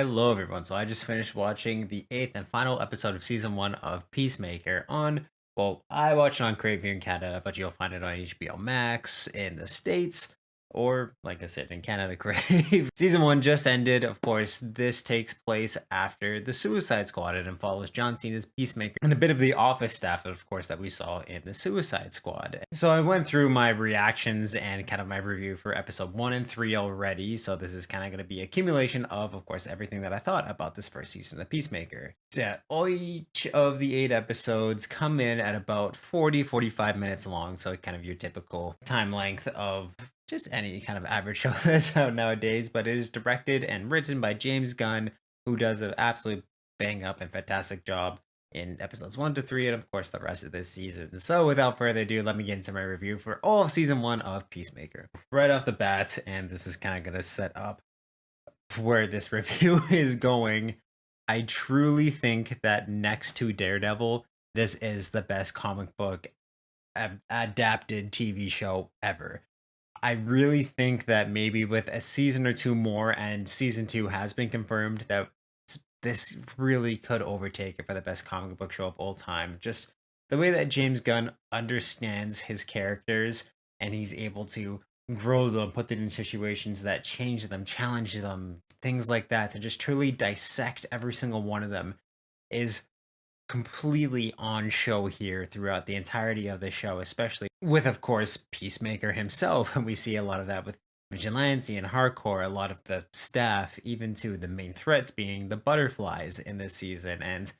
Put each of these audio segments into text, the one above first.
Hello, everyone. So I just finished watching the eighth and final episode of season one of Peacemaker on, well, I watched it on Crave here in Canada, but you'll find it on HBO Max in the States, or like I said, in Canada, Crave. Season one just ended. Of course, this takes place after the Suicide Squad and follows John Cena's Peacemaker and a bit of the office staff, of course, that we saw in the Suicide Squad. So I went through my reactions and kind of my review for episode one and three already. So this is kind of going to be accumulation of course, everything that I thought about this first season of Peacemaker. Yeah, all each of the 8 episodes come in at about 45 minutes long. So kind of your typical time length of just any kind of average show that's out nowadays. But it is directed and written by James Gunn, who does an absolute bang up and fantastic job in episodes 1 to 3, and of course the rest of this season. So without further ado, let me get into my review for all of season one of Peacemaker. Right off the bat, and this is kind of going to set up where this review is going. I truly think that next to Daredevil, this is the best comic book adapted TV show ever. I really think that maybe with a season or two more, and season two has been confirmed, that this really could overtake it for the best comic book show of all time. Just the way that James Gunn understands his characters and he's able to grow them, put them in situations that change them, challenge them, things like that, to just truly dissect every single one of them is completely on show here throughout the entirety of the show, especially with, of course, Peacemaker himself. And we see a lot of that with Vigilante and Hardcore, a lot of the staff, even to the main threats being the butterflies in this season. And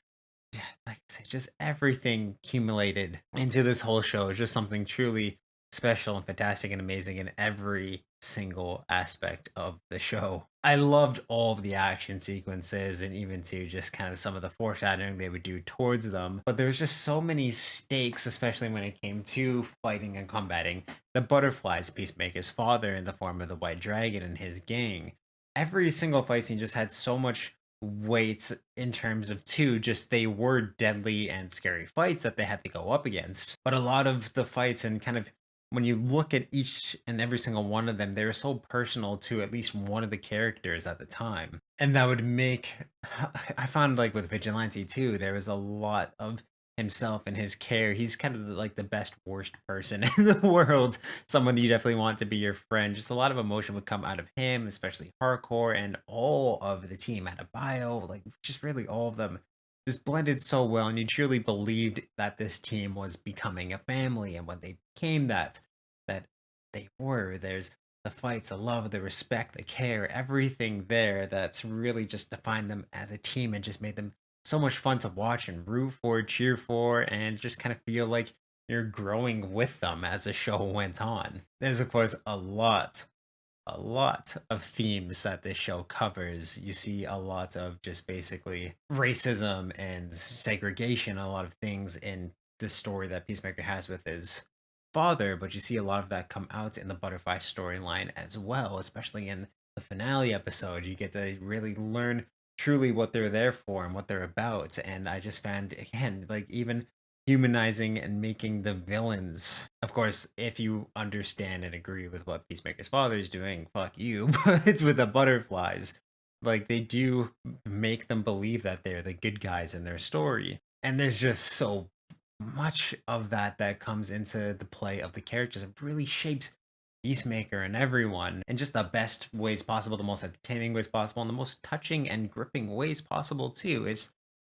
yeah, like I say, just everything accumulated into this whole show is just something truly special and fantastic and amazing in every single aspect of the show. I loved all of the action sequences and even to just kind of some of the foreshadowing they would do towards them. But there was just so many stakes, especially when it came to fighting and combating the butterflies, Peacemaker's father in the form of the White Dragon and his gang. Every single fight scene just had so much weight in terms of two, just they were deadly and scary fights that they had to go up against. But a lot of the fights, and kind of when you look at each and every single one of them, they were so personal to at least one of the characters at the time. And that would make, I found like with Vigilante too, there was a lot of himself and his care. He's kind of like the best worst person in the world. Someone you definitely want to be your friend. Just a lot of emotion would come out of him, especially Hardcore and all of the team at a bio, like just really all of them just blended so well, and you truly believed that this team was becoming a family. And when they became that, that they were, there's the fights, the love, the respect, the care, everything there that's really just defined them as a team and just made them so much fun to watch and root for, cheer for, and just kind of feel like you're growing with them as the show went on. There's of course a lot of themes that this show covers. You see a lot of just basically racism and segregation, a lot of things in this story that Peacemaker has with his father, but you see a lot of that come out in the butterfly storyline as well, especially in the finale episode. You get to really learn truly what they're there for and what they're about. And I just found, again, like even humanizing and making the villains. Of course, if you understand and agree with what Peacemaker's father is doing, fuck you. But it's with the butterflies. Like they do make them believe that they're the good guys in their story. And there's just so much of that that comes into the play of the characters. It really shapes Peacemaker and everyone in just the best ways possible, the most entertaining ways possible, and the most touching and gripping ways possible too. It's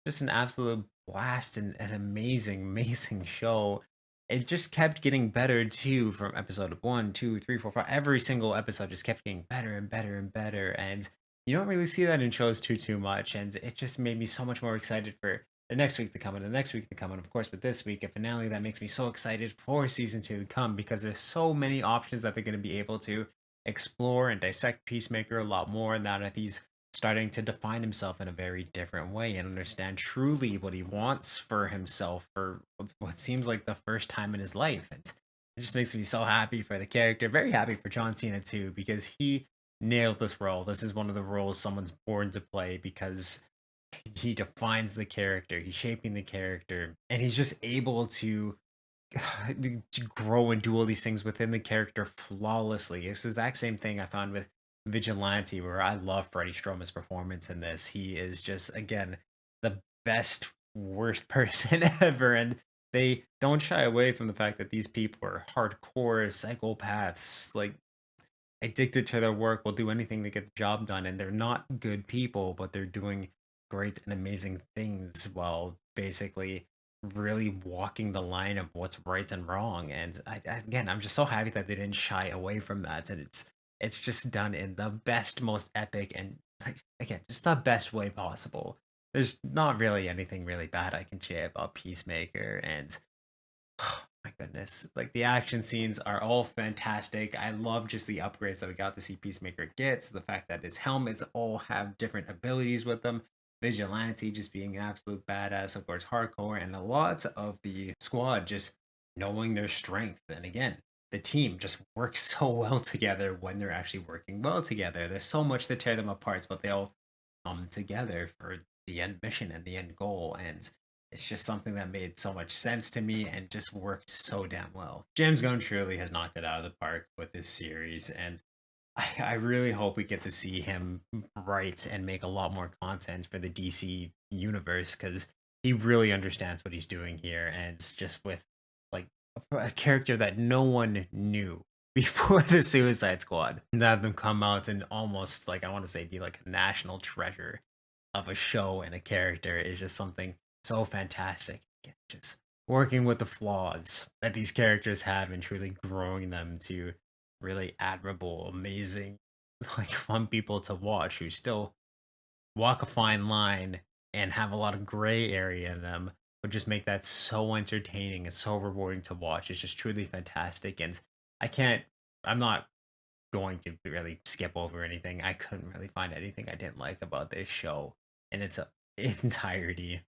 just an absolute blast and an amazing, amazing show. It just kept getting better too from episode one, two, three, four, five. Every single episode just kept getting better and better and better. And you don't really see that in shows too much. And it just made me so much more excited for the next week to come and the next week to come. And of course, with this week, a finale that makes me so excited for season two to come because there's so many options that they're going to be able to explore and dissect Peacemaker a lot more now that he's starting to define himself in a very different way and understand truly what he wants for himself for what seems like the first time in his life. It just makes me so happy for the character, very happy for John Cena too, because he nailed this role. This is one of the roles someone's born to play because he defines the character, he's shaping the character, and he's just able to grow and do all these things within the character flawlessly. It's the exact same thing I found with vigilante, where I love Freddie Stroma's performance in this. He is just, again, the best, worst person ever. And they don't shy away from the fact that these people are hardcore psychopaths. Like, addicted to their work, will do anything to get the job done, and they're not good people, but they're doing great and amazing things while basically really walking the line of what's right and wrong. And again, I'm just so happy that they didn't shy away from that, and it's just done in the best, most epic, and like, again, just the best way possible. There's not really anything really bad I can say about Peacemaker, and my goodness, like the action scenes are all fantastic. I love just the upgrades that we got to see Peacemaker get. So the fact that his helmets all have different abilities with them. Vigilante just being an absolute badass, of course, hardcore, and a lot of the squad just knowing their strength. And again, the team just works so well together when they're actually working well together. There's so much to tear them apart, but they all come together for the end mission and the end goal. And it's just something that made so much sense to me and just worked so damn well. James Gunn truly has knocked it out of the park with this series, and I really hope we get to see him write and make a lot more content for the DC universe because he really understands what he's doing here, and it's just with like a character that no one knew before the Suicide Squad, and have them come out and almost like I want to say be like a national treasure of a show and a character is just something so fantastic. Again, just working with the flaws that these characters have and truly growing them to really admirable, amazing, like fun people to watch who still walk a fine line and have a lot of gray area in them, but just make that so entertaining and so rewarding to watch. It's just truly fantastic. And I can't, I'm not going to really skip over anything. I couldn't really find anything I didn't like about this show in its entirety.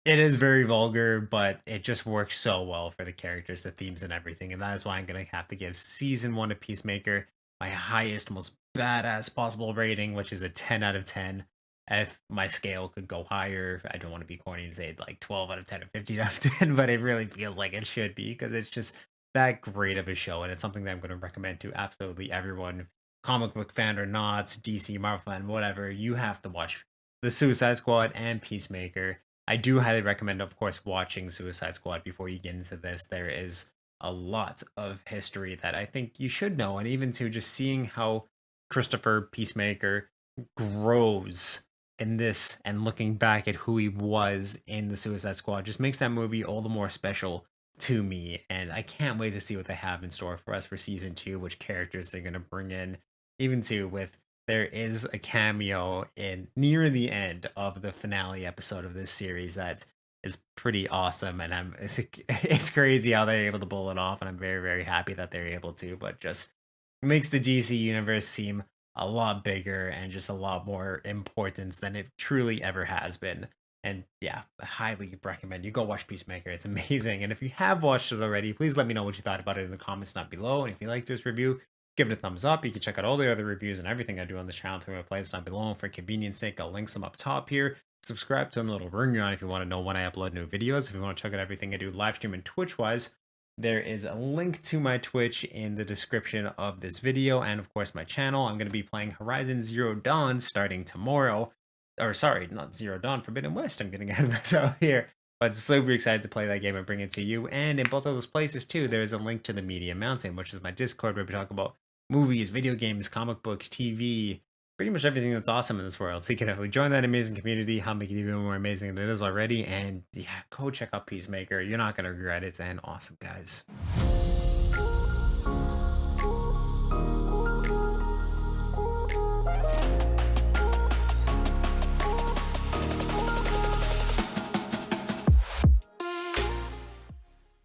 It is very vulgar, but it just works so well for the characters, the themes, and everything. And that is why I'm going to have to give season one of Peacemaker my highest, most badass possible rating, which is a 10 out of 10. If my scale could go higher, I don't want to be corny and say like 12 out of 10 or 15 out of 10, but it really feels like it should be because it's just that great of a show. And it's something that I'm going to recommend to absolutely everyone, comic book fan or not, DC, Marvel fan, whatever. You have to watch The Suicide Squad and Peacemaker. I do highly recommend, of course, watching Suicide Squad before you get into this. There is a lot of history that I think you should know, and even to just seeing how Christopher Peacemaker grows in this and looking back at who he was in the Suicide Squad just makes that movie all the more special to me. And I can't wait to see what they have in store for us for season two, which characters they're going to bring in, even too with there is a cameo in near the end of the finale episode of this series that is pretty awesome, and it's crazy how they're able to pull it off, and I'm very very happy that they're able to. But just makes the DC universe seem a lot bigger and just a lot more importance than it truly ever has been. And yeah, I highly recommend you go watch Peacemaker. It's amazing. And if you have watched it already, please let me know what you thought about it in the comments down below. And if you like this review, give it a thumbs up. You can check out all the other reviews and everything I do on this channel through my playlist down below. And for convenience sake, I'll link some up top here. Subscribe to the little ring on if you want to know when I upload new videos. If you want to check out everything I do live stream and Twitch wise, there is a link to my Twitch in the description of this video and of course my channel. I'm going to be playing Horizon Zero Dawn starting tomorrow. Or sorry, not Zero Dawn, Forbidden West. I'm getting ahead of myself here. But super excited to play that game and bring it to you. And in both of those places too, there's a link to the Media Mountain, which is my Discord where we talk about movies, video games, comic books, TV, pretty much everything that's awesome in this world. So you can definitely join that amazing community, help make it even more amazing than it is already. And yeah, go check out Peacemaker. You're not going to regret it. It's an awesome, guys.